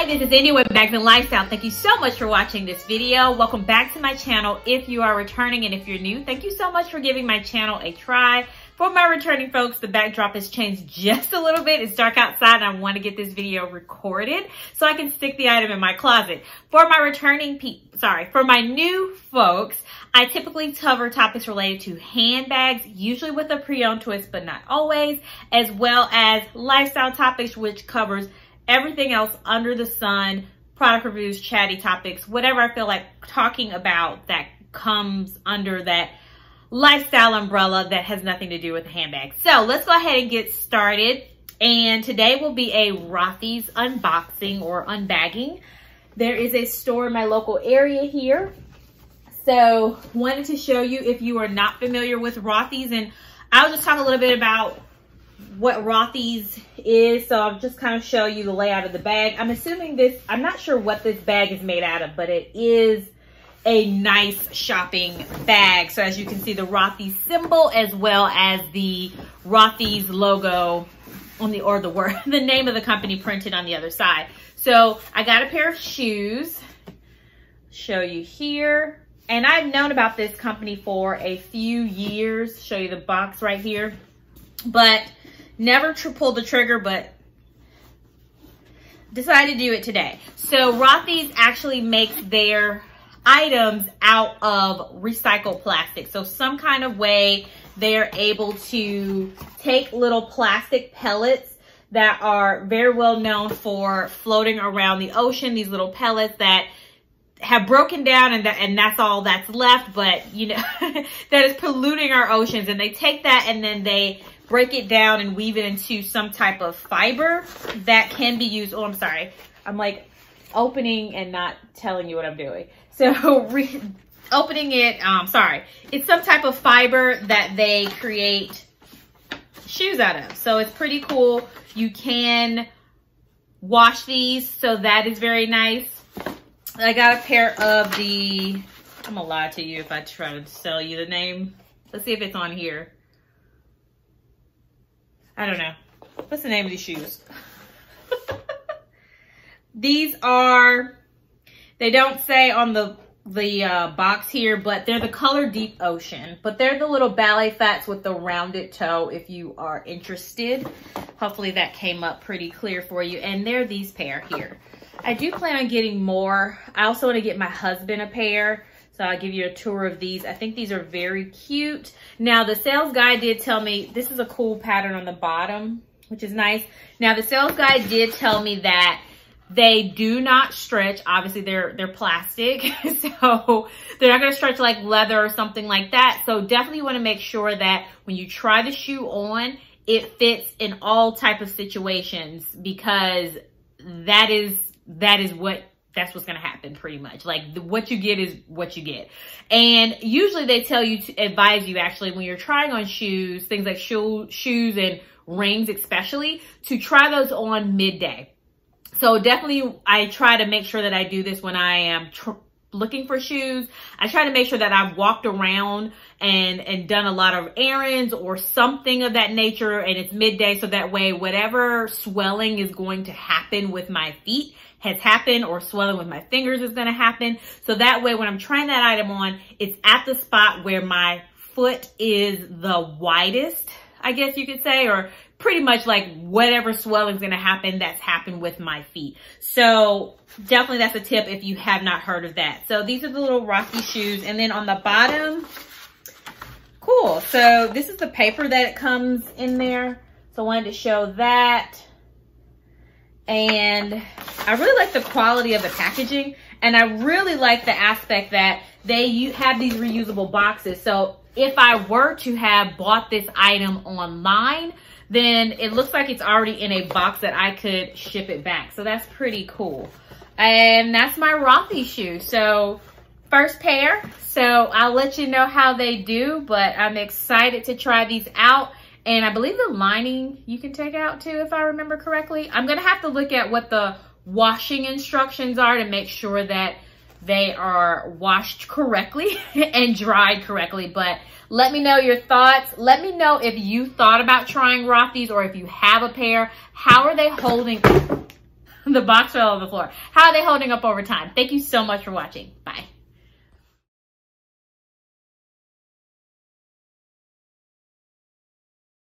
Hi, this is India with Bags and Lifestyle. Thank you so much for watching this video. Welcome back to my channel. If you are returning and if you're new, thank you so much for giving my channel a try. For my returning folks, the backdrop has changed just a little bit. It's dark outside and I want to get this video recorded so I can stick the item in my closet. For my for my new folks, I typically cover topics related to handbags, usually with a pre-owned twist, but not always, as well as lifestyle topics, which covers everything else under the sun, product reviews, chatty topics, whatever I feel like talking about that comes under that lifestyle umbrella that has nothing to do with the handbag. So let's go ahead and get started. And today will be a Rothy's unboxing or unbagging. There is a store in my local area here. So wanted to show you if you are not familiar with Rothy's, and I'll just talk a little bit about what Rothy's is. So I'll just kind of show you the layout of the bag. I'm assuming this, I'm not sure what this bag is made out of, but it is a nice shopping bag. So as you can see, the Rothy's symbol as well as the Rothy's logo on the, or the name of the company printed on the other side. So I got a pair of shoes, show you here. And I've known about this company for a few years, show you the box right here, but never pulled the trigger, but decided to do it today. So Rothy's actually makes their items out of recycled plastic. So some kind of way they're able to take little plastic pellets that are very well known for floating around the ocean, these little pellets that have broken down and that's all that's left, but you know, that is polluting our oceans. And they take that and then they break it down and weave it into some type of fiber that can be used. Oh, I'm sorry. I'm like opening and not telling you what I'm doing. So opening it, sorry. It's some type of fiber that they create shoes out of. So it's pretty cool. You can wash these, so that is very nice. I got a pair of the, I'm gonna lie to you if I try to sell you the name. Let's see if it's on here. I don't know. What's the name of these shoes? These are, they don't say on the box here, but they're the color Deep Ocean. But they're the little ballet flats with the rounded toe if you are interested. Hopefully that came up pretty clear for you. And they're these pair here. I do plan on getting more. I also want to get my husband a pair. So I'll give you a tour of these. I think these are very cute. Now the sales guy did tell me, this is a cool pattern on the bottom, which is nice. Now the sales guy did tell me that they do not stretch. Obviously they're plastic, so they're not gonna stretch like leather or something like that. So definitely want to make sure that when you try the shoe on, it fits in all type of situations, because that's what's going to happen pretty much. Like what you get is what you get. And usually they tell you to advise you actually when you're trying on shoes, things like shoes and rings especially, to try those on midday. So definitely I try to make sure that I do this when I am looking for shoes. I try to make sure that I've walked around and done a lot of errands or something of that nature, and it's midday, so that way whatever swelling is going to happen with my feet has happened, or swelling with my fingers is going to happen. So that way when I'm trying that item on, it's at the spot where my foot is the widest, I guess you could say, or pretty much like whatever swelling is going to happen, that's happened with my feet. So definitely that's a tip if you have not heard of that. So these are the little Rothy shoes. And then on the bottom, cool. So this is the paper that it comes in there. So I wanted to show that. And I really like the quality of the packaging. And I really like the aspect that you have these reusable boxes. So if I were to have bought this item online, then it looks like it's already in a box that I could ship it back. So that's pretty cool. And that's my Rothy shoe. So first pair. So I'll let you know how they do, but I'm excited to try these out. And I believe the lining you can take out too, if I remember correctly. I'm gonna have to look at what the washing instructions are to make sure that they are washed correctly and dried correctly. But let me know your thoughts. Let me know if you thought about trying Rothy's, or if you have a pair. How are they holding? The box fell on the floor. How are they holding up over time? Thank you so much for watching. Bye.